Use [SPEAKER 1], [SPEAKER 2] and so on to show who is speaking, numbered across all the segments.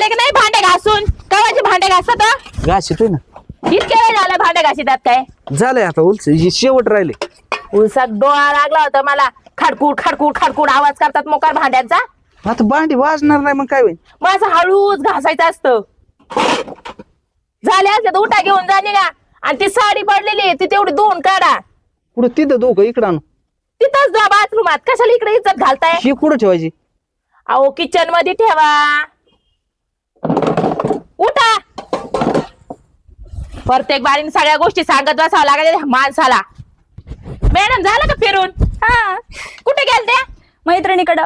[SPEAKER 1] झाले की नाही भांडे घासून? कवाचे भांडे घासत?
[SPEAKER 2] घासितोय ना.
[SPEAKER 1] इतके वेळ झाला भांडे घासितात काय?
[SPEAKER 2] झालंय आता उलस शेवट राहिले.
[SPEAKER 1] उलसात डोळा लागला होता मला. खडकूड खडकूड खडकूड आवाज करतात मोकार भांड्यांचा.
[SPEAKER 2] आता भांडी वाजणार नाही मग काय होईल?
[SPEAKER 1] मग असं हळूच घासायचं असतं. झाले असले तर उठा घेऊन जा निघा. आणि ती साडी पडलेली आहे ती तेवढी धुवून काढा.
[SPEAKER 2] कुठं तिथं दोघं इकडं आणू?
[SPEAKER 1] तिथंच जा बाथरूमात. कशाला इकडे इज्जत घालताय?
[SPEAKER 2] ही कुठं ठेवायची?
[SPEAKER 1] अहो किचन मध्ये ठेवा. उठा. प्रत्येक बारीने सगळ्या गोष्टी सांगत बसावं लागेल माणसाला. मॅडम झालं का फिरून?
[SPEAKER 3] हा,
[SPEAKER 1] कुठे गेलते?
[SPEAKER 3] मैत्रिणीकडं.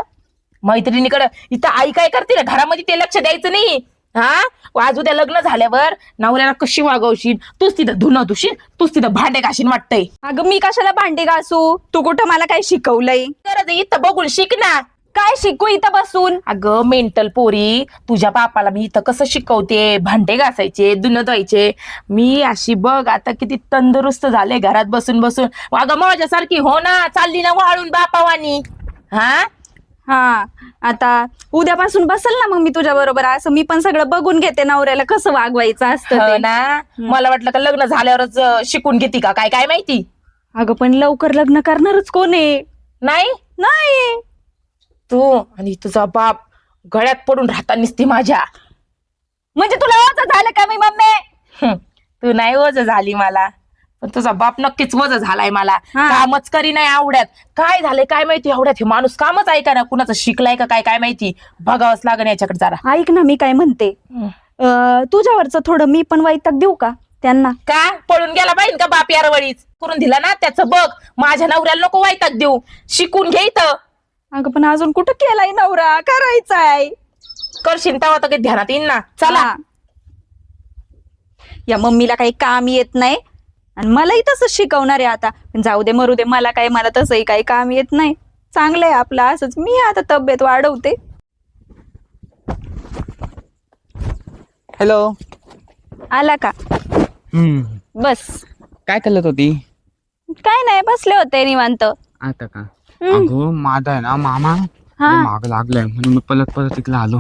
[SPEAKER 1] मैत्रिणीकडे. इथं आई काय करते ना घरामध्ये ते लक्ष द्यायचं नाही. हा, आज उद्या लग्न झाल्यावर नवऱ्याला कशी वागवशील? तूच तिथं धुणं धुशील, तूच तिथं भांडे घाशील वाटतंय.
[SPEAKER 3] अगं मी कशाला भांडी घासू? तू कुठं मला काय शिकवलंय?
[SPEAKER 1] गरज आहे इथं बघून शिक ना.
[SPEAKER 3] काय शिकू इथं बसून?
[SPEAKER 1] अगं मेंटल पोरी, तुझ्या बापाला मी इथं कसं शिकवते भांडे घासायचे, धुणं धुवायचे. मी अशी बघ आता किती तंदुरुस्त झाले घरात बसून बसून. अगं माझ्यासारखी हो ना, चालली ना वाळून बापावानी. हा
[SPEAKER 3] हा, आता उद्यापासून बसल ना मग मी तुझ्या बरोबर. असं मी पण सगळं बघून घेते नवऱ्याला कसं वागवायचं असतं
[SPEAKER 1] हो
[SPEAKER 3] ते.
[SPEAKER 1] ना. मला वाटलं का लग्न झाल्यावरच शिकून घेते का काय काय माहिती.
[SPEAKER 3] अगं पण लवकर लग्न करणारच कोण आहे?
[SPEAKER 1] नाही
[SPEAKER 3] नाही.
[SPEAKER 1] तू आणि तुझा बाप गळ्यात पडून राहता निसती माझ्या.
[SPEAKER 3] म्हणजे तुला असं झालं का मी मम्मी?
[SPEAKER 1] तू नाही वज झाली मला, पण तुझा बाप नक्कीच वज झालाय मला.
[SPEAKER 3] हा.
[SPEAKER 1] कामच करी नाही आवड्यात. काय झालंय काय माहिती एवढ्यात हे माणूस कामच ऐका ना. कुणाचं शिकलाय का काय काय माहिती. बघावंच लागेल याच्याकडे जरा.
[SPEAKER 3] ऐक ना मी काय म्हणते, तुझ्यावरचं थोडं मी पण वैताग देऊ का त्यांना?
[SPEAKER 1] का पळून गेला पाहिजे का बाप यारवळीच करून दिला ना त्याचं बघ. माझ्या नवऱ्याला नको वैताग देऊ, शिकून घे इथं.
[SPEAKER 3] अगं पण अजून कुठं केलाय नवरा? करायचाय.
[SPEAKER 1] करशील तेव्हा तर काही ध्यानात येईन ना. चला.
[SPEAKER 3] हा. या मम्मीला काही काम येत नाही आणि मलाही तसंच शिकवणार आहे आता. जाऊ दे मरू दे, मला तसंही काही काम येत नाही. चांगलंय आपलं असंच. मी आता तब्येत वाढवते.
[SPEAKER 2] हॅलो.
[SPEAKER 3] आला का? बस.
[SPEAKER 2] काय करत होती?
[SPEAKER 3] काय नाही, बसले होते निवांत.
[SPEAKER 2] आता का? अगं माझा आहे ना मामा माग लागलाय म्हणून मी पलत तिकडे आलो.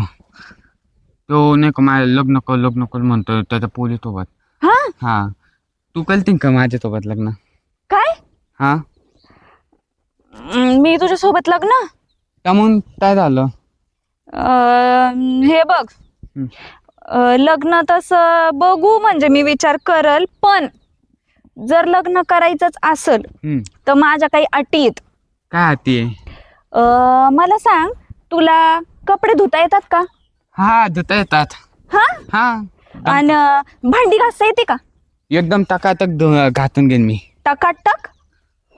[SPEAKER 2] तो नाही का माझ्या लग्न कर म्हणतोय त्याच्या पोली सोबत.
[SPEAKER 3] हा
[SPEAKER 2] हा, तू कळतील का माझ्यासोबत लग्न?
[SPEAKER 3] काय?
[SPEAKER 2] हा,
[SPEAKER 3] मी तुझ्या सोबत लग्न?
[SPEAKER 2] त्यामुळे काय झालं?
[SPEAKER 3] हे बघ, लग्न तसं बघू म्हणजे मी विचार करल, पण जर लग्न करायचंच असल तर माझ्या काही अटी आहेत.
[SPEAKER 2] काय हाती?
[SPEAKER 3] मला सांग, तुला कपडे धुता येतात का?
[SPEAKER 2] हा, धुता येतात.
[SPEAKER 3] हा,
[SPEAKER 2] हा,
[SPEAKER 3] आणि भांडी घासता येते का?
[SPEAKER 2] एकदम टकाटक घातून घेईन मी.
[SPEAKER 3] टकाटक?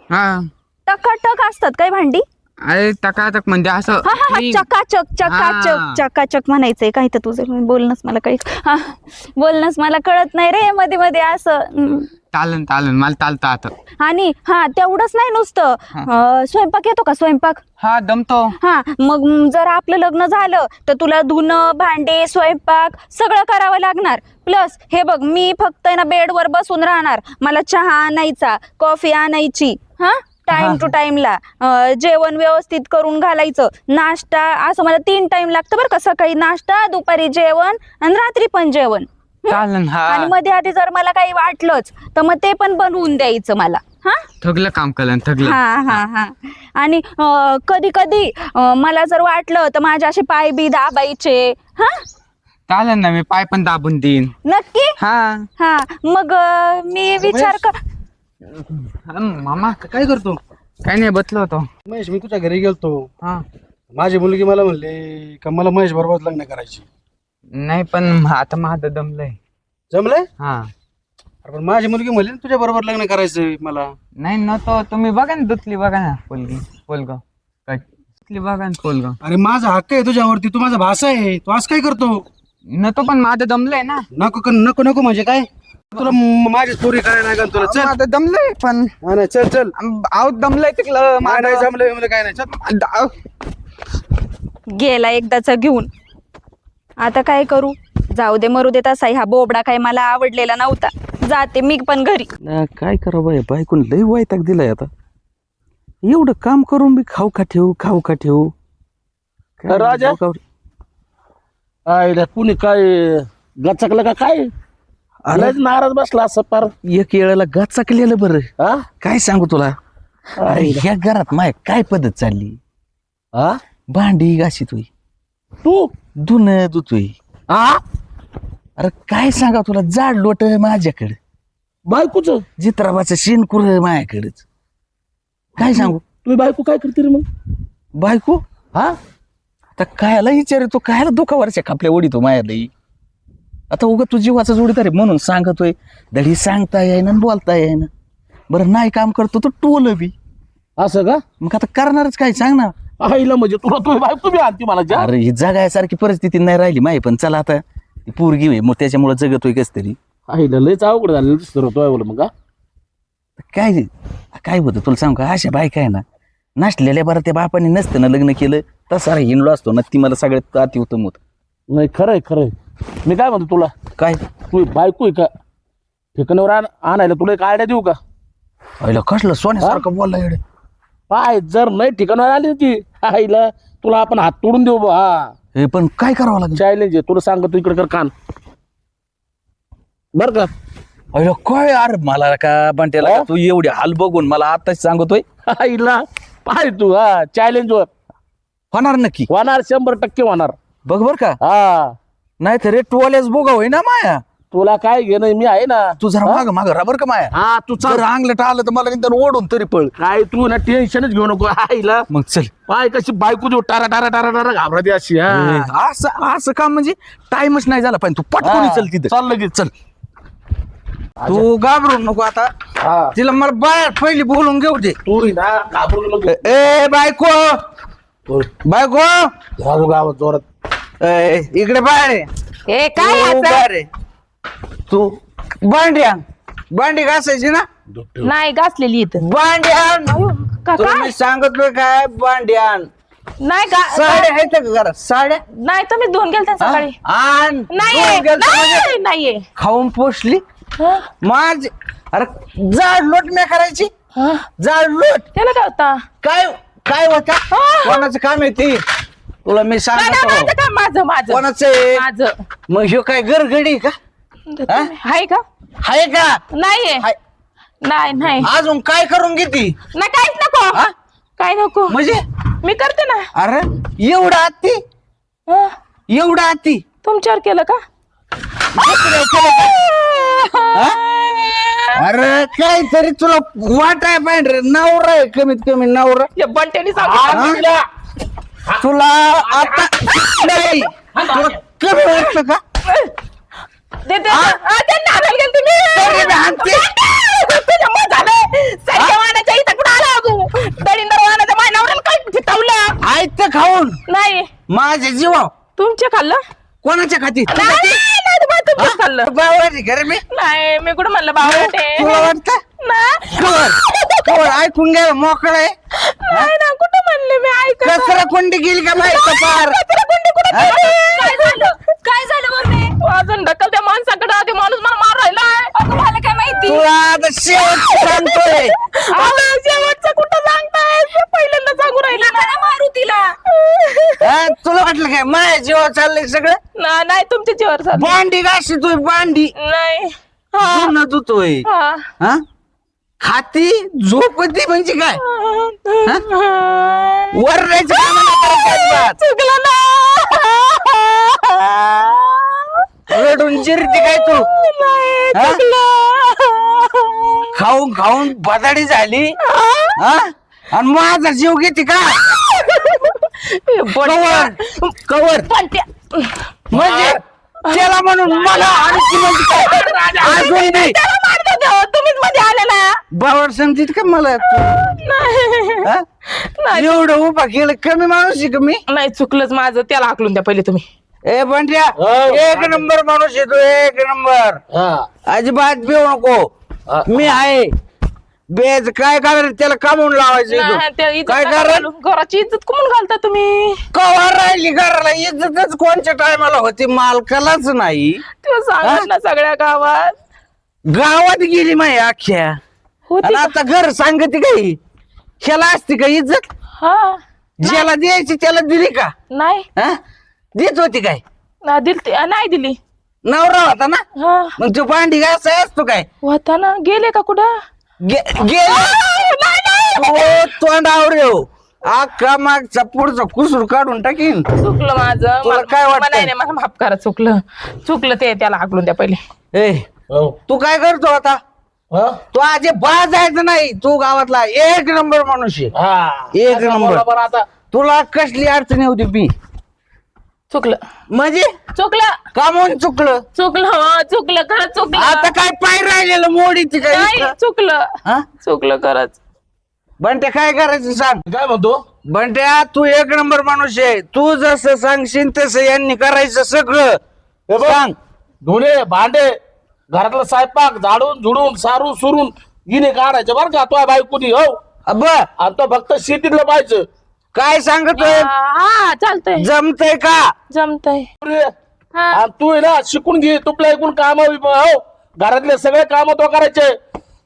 [SPEAKER 2] हा,
[SPEAKER 3] टकाटक असतात काय भांडी?
[SPEAKER 2] अरे टकाटक म्हणजे असं
[SPEAKER 3] हा हा हा, चकाचक चकाचक चकाचक म्हणायचंय काय? तर तुझं बोलणंच मला काही बोलणंच मला कळत नाही रे मध्ये मध्ये असं.
[SPEAKER 2] चालन मला चालतं आता.
[SPEAKER 3] आणि हा, तेवढंच नाही नुसतं, स्वयंपाक येतो का? स्वयंपाक?
[SPEAKER 2] हा, दमतो.
[SPEAKER 3] हा, मग जर आपलं लग्न झालं तर तुला धुणं भांडे स्वयंपाक सगळं करावं लागणार. प्लस हे बघ, मी फक्त ना बेडवर बसून राहणार. मला चहा आणायचा, कॉफी आणायची. हा, टाइम टू टाइमला जेवण व्यवस्थित करून घालायचं. नाश्ता असं मला 3 टाइम लागतं बरं का. सकाळी नाश्ता, दुपारी जेवण आणि रात्री पण जेवण.
[SPEAKER 2] चालन. हा,
[SPEAKER 3] आणि मध्ये आधी जर मला काही वाटलंच तर मग ते पण बनवून द्यायचं मला. हा,
[SPEAKER 2] थगलं काम कलन थगलं.
[SPEAKER 3] हा हा हा. आणि कधी कधी मला जर वाटलं तर माझे असे पाय बी दाबायचे. हा,
[SPEAKER 2] चालन ना, मी पाय पण दाबून देईन.
[SPEAKER 3] नक्की?
[SPEAKER 2] हा.
[SPEAKER 3] हा, मग मी विचार कर.
[SPEAKER 2] मामा काय करतो? काय नाही, बसलो होतो.
[SPEAKER 4] महेश, मी तुझ्या घरी गेलतो.
[SPEAKER 2] हा,
[SPEAKER 4] माझी मुलगी मला म्हणले का मला महेश बरोबर लग्न करायची.
[SPEAKER 2] नाही पण आता माझं दमलंय.
[SPEAKER 4] जमलंय?
[SPEAKER 2] हा,
[SPEAKER 4] अरे पण माझी मुलगी म्हणली तुझ्या बरोबर लग्न करायचंय मला.
[SPEAKER 2] नाही न तो तुम्ही बघा ना, दुतली बघा ना, पोलग दुतली बघा ना पोलग.
[SPEAKER 4] अरे माझा हक्क आहे तुझ्यावरती, तू माझा भाषा आहे, तू असं काय करतो?
[SPEAKER 2] न तो पण माझं दमलंय ना.
[SPEAKER 4] नको नको नको म्हणजे काय? तुला माझी चोरी करायला नाही का तुला? चल.
[SPEAKER 2] माझं दमलंय पण.
[SPEAKER 4] नाही चल चल.
[SPEAKER 2] आव दमलंय तिकलं.
[SPEAKER 4] नाही जमलंय मला काय नाही. चल.
[SPEAKER 3] गेला एकदाचा घेऊन. आता काय करू? जाऊ दे मरू दे. तसा हा बोबडा काय मला आवडलेला नव्हता. जाते मी पण घरी.
[SPEAKER 2] काय करा बाय, बायकून लई वैताग दिलाय आता. एवढं काम करून बी खाऊ का ठेवू.
[SPEAKER 4] राजा?
[SPEAKER 5] आईला कुणी काय गचकलं का काय लयच नाराज बसला असं पार.
[SPEAKER 6] एक वेळेला गचकलेलं बरं.
[SPEAKER 5] हा
[SPEAKER 6] काय सांगू तुला, अरे ह्या घरात माय काय पद्धत चालली.
[SPEAKER 5] हा
[SPEAKER 6] भांडी घाशीतोय,
[SPEAKER 5] तू
[SPEAKER 6] धुन धुतोय.
[SPEAKER 5] हा
[SPEAKER 6] अरे काय सांगा तुला, जाड लोट माझ्याकडे,
[SPEAKER 5] बायकोच
[SPEAKER 6] जित्राबाचं शेणकुर माझ्याकडेच. काय सांगू
[SPEAKER 5] तुम्ही बायको काय करते रे मग?
[SPEAKER 6] बायको,
[SPEAKER 5] हा
[SPEAKER 6] आता कायला विचारतो, कायला दुखावरच्या खापल्या ओढितो मायालाही. आता उगा तू जीवाचा जोडीदार आहे म्हणून सांगतोय. धडी सांगता येईना आणि बोलता येईना. बरं नाही काम करतो तर टोल बी.
[SPEAKER 5] असं का?
[SPEAKER 6] मग आता करणारच काय सांग ना.
[SPEAKER 5] आईला म्हणजे तुला तुम्ही बायको बी आणती मला जा.
[SPEAKER 6] अरे ही जगायसारखी परिस्थिती नाही राहिली माही, पण चला आता ती पोरगी होय मग त्याच्यामुळे जगतोय कस तरी.
[SPEAKER 5] आईला लयच अवघड झालं दिसतो बोल मग.
[SPEAKER 6] काय काय होतं तुला सांग का, अशा बायका आहे ना नसलेल्या बरं त्या बापाने नसतं लग्न केलं तसा हिंडलो असतो ना, ती मला सगळ्यात अति उत्तम होत.
[SPEAKER 5] नाही खरंय खरंय. मी काय म्हणतो तुला,
[SPEAKER 6] काय
[SPEAKER 5] तू बायको आहे का ठिकाणावर आणायला तुला एक आयडिया देऊ का?
[SPEAKER 6] आईला कसलं सोन्यासारखं बोलला एवढं.
[SPEAKER 5] पाय जर नाही ठिकाणावर आली ती आईला तुला आपण हात तोडून देऊ बा. हा
[SPEAKER 6] हे पण काय करावं लागेल.
[SPEAKER 5] चॅलेंज आहे तुला सांगतो, इकडे कर कान बर का.
[SPEAKER 6] अरे काय अरे मला का बंट्याला का तू एवढे हाल बघून मला आताच सांगतोय.
[SPEAKER 5] आईला पाय तू हा चॅलेंज वर
[SPEAKER 6] होणार नक्की,
[SPEAKER 5] होणार 100% होणार.
[SPEAKER 6] बघ बर का.
[SPEAKER 5] हा
[SPEAKER 6] नाही तर रे टोल्याच बोगा होई ना माया.
[SPEAKER 5] तुला काय घेणं मी आहे ना.
[SPEAKER 6] तू जरा माग माग राबर का माया.
[SPEAKER 5] हा तू
[SPEAKER 6] जर
[SPEAKER 5] चल.
[SPEAKER 6] अंगलट आलं तर मला निदान ओढून तरी पळ.
[SPEAKER 5] काय तू ना टेन्शनच घेऊ नको आईला.
[SPEAKER 6] मग चल.
[SPEAKER 5] पाय कशी बायको देऊ टारा टारा टारा टारा घाबरते अशी. हा
[SPEAKER 6] असं असं काम म्हणजे टाइमच नाही झाला पाहिजे. तू पटकन चल तिथं.
[SPEAKER 5] चाल लगेच
[SPEAKER 6] चल. तू घाबरू नको आता.
[SPEAKER 5] हा
[SPEAKER 6] तिला मला बाहेर पहिली बोलून घेऊ दे.
[SPEAKER 5] तू ना घाबरू नको.
[SPEAKER 6] ए बायको, बायको,
[SPEAKER 5] झाडू गावात जोरात.
[SPEAKER 6] ए, इकडे बाहेर आहे.
[SPEAKER 1] ए काय
[SPEAKER 6] तू
[SPEAKER 1] असं?
[SPEAKER 6] बाहेर आहे. तू भांडी आण. भांडी घासायची ना.
[SPEAKER 1] नाही घासलेली इथं.
[SPEAKER 6] भांडी आण.
[SPEAKER 1] का
[SPEAKER 6] तुला मी सांगतोय काय, भांडी आण.
[SPEAKER 1] नाही का
[SPEAKER 6] साड्या आहेत का घरात? साड्या
[SPEAKER 1] नाही तुम्ही धुवून गेलता सकाळी.
[SPEAKER 6] आण.
[SPEAKER 1] नाहीये
[SPEAKER 6] दोन गेलतो म्हणजे
[SPEAKER 1] नाही, नाहीये.
[SPEAKER 6] खाऊन पोचली
[SPEAKER 1] हं?
[SPEAKER 6] माझ. अरे जाड लोट मी करायची.
[SPEAKER 1] हं?
[SPEAKER 6] जाड लोट
[SPEAKER 1] त्याला काय होता?
[SPEAKER 6] काय काय होता. कोणाचं काम आहे ते तुला मी
[SPEAKER 1] नाही, नाही,
[SPEAKER 6] सांगतो.
[SPEAKER 1] माझं का माझं माझं
[SPEAKER 6] कोणाचं आहे?
[SPEAKER 1] माझं
[SPEAKER 6] मग ह्यो काय गरगडी का
[SPEAKER 1] आहे का?
[SPEAKER 6] आहे का?
[SPEAKER 1] नाहीये.
[SPEAKER 6] हाय.
[SPEAKER 1] नाही नाही
[SPEAKER 6] अजून काय करून घेती
[SPEAKER 1] नाही काहीच नको.
[SPEAKER 6] हा?
[SPEAKER 1] काय नको
[SPEAKER 6] म्हणजे.
[SPEAKER 1] मी करते ना.
[SPEAKER 6] अरे एवढा आती,
[SPEAKER 1] हं?
[SPEAKER 6] एवढा आती
[SPEAKER 1] तुमच्यावर केलं का?
[SPEAKER 6] अरे काय तरी तुला वाटाय पाहिजे रे. नवरा आहे कमीत कमी नवरा.
[SPEAKER 1] या बंट्याने सांगितलं.
[SPEAKER 6] हा? तुला आता नाही तुला कमी वाटतं का?
[SPEAKER 1] ते नादाला गेलं तुम्ही.
[SPEAKER 6] तरी मी हाणते.
[SPEAKER 1] तुझ्यामुळे झालं. सारख्या वाहनाच्या इथं कुठं आला तू? दळींदर वाहनाच्या माझ्या नवऱ्याला काय फितवलं?
[SPEAKER 6] आयत खाऊन
[SPEAKER 1] नाही
[SPEAKER 6] माझ्या जीवा
[SPEAKER 1] तुमच्या खाल्लं.
[SPEAKER 6] कोणाच्या खाती?
[SPEAKER 1] नाही, नाही, तुम्हाला तुमच्याच खाल्लं.
[SPEAKER 6] बावळी घर मी.
[SPEAKER 1] नाही मी कुठं म्हणलं बाबा
[SPEAKER 6] तुला वाटतं कवर ऐकून घ्या मोकळं आहे.
[SPEAKER 1] नाही ना कुठं म्हणले मी ऐक.
[SPEAKER 6] कचरा कोंडी गेली का माहिती पार.
[SPEAKER 3] काय झालं काय झालं वरने?
[SPEAKER 1] अजून ढकल त्या माणसाकडे. ते माणूस मला मार राहिलाय.
[SPEAKER 3] तुम्हाला काय माहिती?
[SPEAKER 6] तुला आता शेवट सांगतोय.
[SPEAKER 1] आता शेवटचं कुठं सांगताय? पहिल्यांदा सांगू राहिले
[SPEAKER 3] नका ना मारू तिला.
[SPEAKER 6] हा, तुला वाटलं काय माझ्या जीवा चाललंय सगळं.
[SPEAKER 1] नाही तुमच्या जीवर झालं.
[SPEAKER 6] भांडी घासतोय भांडी.
[SPEAKER 1] नाही हा
[SPEAKER 6] धुणं धुतोय.
[SPEAKER 1] हा
[SPEAKER 6] हा खाती झोपती म्हणजे काय वरडायचं काम नाही करायचं अजिबात.
[SPEAKER 1] चुकलं ना.
[SPEAKER 6] रडून जिरती काय तू.
[SPEAKER 1] नाही
[SPEAKER 6] हा?
[SPEAKER 1] चुकलं.
[SPEAKER 6] खाऊन खाऊन बदाडी झाली. हा आणि माझा जीव घेते का. Cover cover
[SPEAKER 1] बंट्या.
[SPEAKER 6] म्हणजे त्याला म्हणून मला आणखी म्हणजे काय अजून नाही
[SPEAKER 1] त्याला मारतो तो. तुम्हीच मध्ये आलेला.
[SPEAKER 6] बावर समजित का मला तू.
[SPEAKER 1] नाही
[SPEAKER 6] हा?
[SPEAKER 1] नाही.
[SPEAKER 6] एवढं उभा केलं कमी माणूस आहे का मी.
[SPEAKER 1] नाही चुकलंच माझं. त्याला हाकलून द्या पहिले तुम्ही.
[SPEAKER 6] ए बंड्या एक नंबर माणूस येतो एक नंबर.
[SPEAKER 5] हा
[SPEAKER 6] अजिबात पिऊ नको. मी आहे बेज काय कारण त्याला कामून लावायचं
[SPEAKER 1] नाही, त्या
[SPEAKER 6] इथं.
[SPEAKER 1] इज्जत
[SPEAKER 6] काय
[SPEAKER 1] नका
[SPEAKER 6] कारण
[SPEAKER 1] घालू. घराची इज्जत कमून घालता तुम्ही.
[SPEAKER 6] कवा राहिली घराला इज्जतच कोणत्या टायमाला होती मालकालाच नाही.
[SPEAKER 1] ते सांगत ना सगळ्या गावात
[SPEAKER 6] गावात गेली माही अख्ख्या.
[SPEAKER 1] होती
[SPEAKER 6] आणि
[SPEAKER 1] का?
[SPEAKER 6] आता घर सांगते काही ह्याला असते का इज्जत.
[SPEAKER 1] हा
[SPEAKER 6] ज्याला द्यायची त्याला दिली का.
[SPEAKER 1] नाही
[SPEAKER 6] हा? देत होती काय.
[SPEAKER 1] नाही दिली.
[SPEAKER 6] नवरा होता ना,
[SPEAKER 1] हा
[SPEAKER 6] मग तू भांडी घासाय असतो काय?
[SPEAKER 1] होता ना, गेले का कुठं?
[SPEAKER 6] तोंड आवडे हो, अख्खा मागचा पुढचा कुसूर काढून टाकीन.
[SPEAKER 1] चुकलं माझं.
[SPEAKER 6] तुला काय वाटतं?
[SPEAKER 1] नाही मला माफ करा, चुकलं ते, त्याला हाकलून द्या पहिले.
[SPEAKER 6] ए तू काय करतो आता? तू आजे बाज जायचं नाही, तू गावातला एक नंबर माणूस आहे, एक नंबर.
[SPEAKER 5] आता
[SPEAKER 6] तुला कसली अडचणी होती बी?
[SPEAKER 1] चुकलं
[SPEAKER 6] म्हणजे
[SPEAKER 1] चुकलं
[SPEAKER 6] का म्हणून चुकलं?
[SPEAKER 1] चुकलं खरंच चुकलं.
[SPEAKER 6] आता काय पाय राहिलेलं मोडीची
[SPEAKER 1] नाही,
[SPEAKER 6] काय?
[SPEAKER 1] चुकलं
[SPEAKER 6] हा?
[SPEAKER 1] चुकलं खरंच.
[SPEAKER 6] बंट्या काय करायचं सांग?
[SPEAKER 5] काय म्हणतो?
[SPEAKER 6] बंट्या तू एक नंबर माणूस आहे, तू जसं सांगशील तसं यांनी करायचं सगळं.
[SPEAKER 5] हे बघ,
[SPEAKER 6] सांग.
[SPEAKER 5] धुणे भांडे घरातला स्वयंपाक झाडून झुडून सारून सुरून हिने काढायचं बरं का तो बायकोनी. हो,
[SPEAKER 6] अब
[SPEAKER 5] आणि तो फक्त शेतीतलं पाहिजे.
[SPEAKER 6] काय सांगतोय?
[SPEAKER 1] हा चालतंय,
[SPEAKER 6] जमतय का?
[SPEAKER 1] जमतंय. हा.
[SPEAKER 5] आणि तू आहे ना शिकून घे, तुपल्या ऐकून काम. हो, घरातले सगळे काम तो करायचे.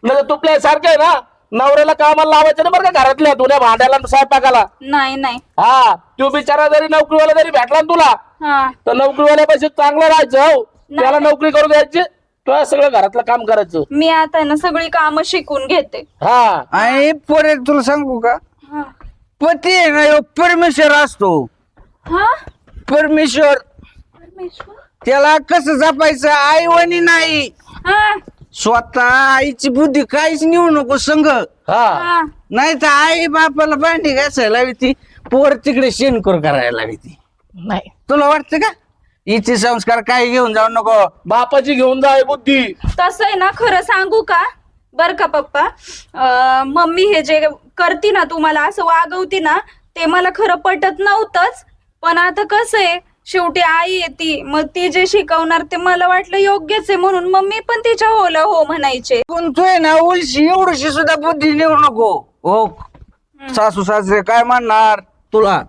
[SPEAKER 5] नाही तुपल्या सारखे आहे ना, नवऱ्याला कामाला लावायचं ना बरं का, घरातल्या धुण्या भांड्याला आणि स्वयंपाकाला.
[SPEAKER 3] नाही नाही.
[SPEAKER 5] हा, तो बिचारा जरी नोकरीवाला जरी भेटला ना तुला,
[SPEAKER 3] हा
[SPEAKER 5] तर नोकरीवाल्यापाशी चांगलं राहायचं. हो, त्याला नोकरी करू द्यायची, तो सगळं घरातलं काम करायचं.
[SPEAKER 3] मी आता ना सगळी कामं शिकून घेते.
[SPEAKER 5] हा,
[SPEAKER 6] आणि पोरे तुला सांगू का,
[SPEAKER 3] हा
[SPEAKER 6] पती आहे ना ह्यो परमेश्वर असतो.
[SPEAKER 3] हा
[SPEAKER 6] परमेश्वर,
[SPEAKER 3] परमेश्वर.
[SPEAKER 6] त्याला कसं जपायचं आईवणी नाही.
[SPEAKER 3] हा
[SPEAKER 6] स्वतः आईची बुद्धी काहीच नेऊ नको संग,
[SPEAKER 5] हा,
[SPEAKER 3] हा
[SPEAKER 6] नाही तर आई बापाला भांडी घासायला हवी ती, पोर तिकडे शेणखोर करायला हवी ती.
[SPEAKER 1] नाही
[SPEAKER 6] तुला वाटतं का हिचे संस्कार काही घेऊन जाऊ नको?
[SPEAKER 5] बापाची घेऊन जाय बुद्धी.
[SPEAKER 3] तसं आहे ना, खरं सांगू का बर का पप्पा, मम्मी हे जे करती ना, तुम्हाला असं वागवती ना, ते मला खरं पटत नव्हतंच. पण आता कसं आहे, शेवटी आई आहे ती, मग ती जे शिकवणार ते मला वाटलं योग्यच आहे, म्हणून मम्मी पण तिच्या होला हो म्हणायचे.
[SPEAKER 6] पण तू आहे ना उलशी एवढीशी सुद्धा बुद्धी नेऊ नको. हो, सासू सासरे काय म्हणणार तुला?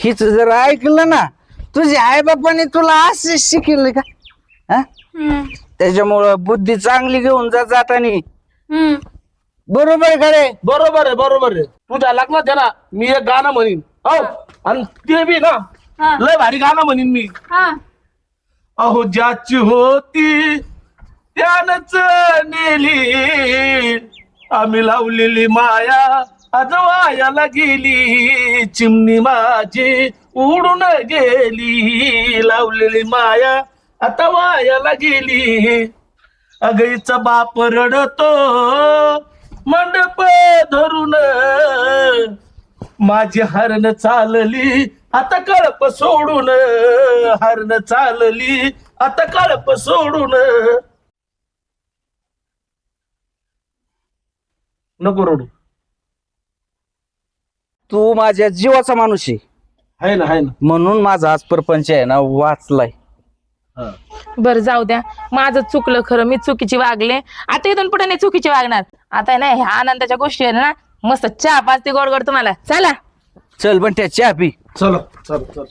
[SPEAKER 6] हिच जर ऐकलं ना, तुझ्या आई बापाने तुला असं शिकवलं का? हा? त्याच्यामुळं बुद्धी चांगली घेऊन जा जातानी. बरोबर आहे का रे?
[SPEAKER 5] बरोबर आहे, बरोबर आहे. तुझ्या लग्नात आहे ना, मी एक गाणं म्हणीन. हो, आणि ते बी ना
[SPEAKER 3] हा.
[SPEAKER 5] लय भारी गाणं म्हणीन मी.
[SPEAKER 3] हा
[SPEAKER 5] अहो ज्याची होती त्यानच नेली, आम्ही लावलेली माया आज वायाला गेली, चिमणी माझी उडून गेली, लावलेली माया आता वायाला गेली. अगईचा बाप रडतो मंडप धरून, माझी हरण चालली आता कळप सोडून, हरण चालली आता कळप सोडून. नको रडू,
[SPEAKER 6] तू माझ्या जीवाचा माणूस आहे,
[SPEAKER 5] आहे ना, आहे ना.
[SPEAKER 6] म्हणून माझा आज परपंच आहे ना वाचलाय.
[SPEAKER 1] बरं जाऊ द्या, माझं चुकलं खरं, मी चुकीची वागले. आता इथून पुढे नाही चुकीची वागणार. आता नाही ह्या आनंदाच्या गोष्टी आहे ना, मस्त चहा पाचते गोड गोड तुम्हाला. चला
[SPEAKER 6] चल बंट्या चहा पी.
[SPEAKER 5] चला चला चला.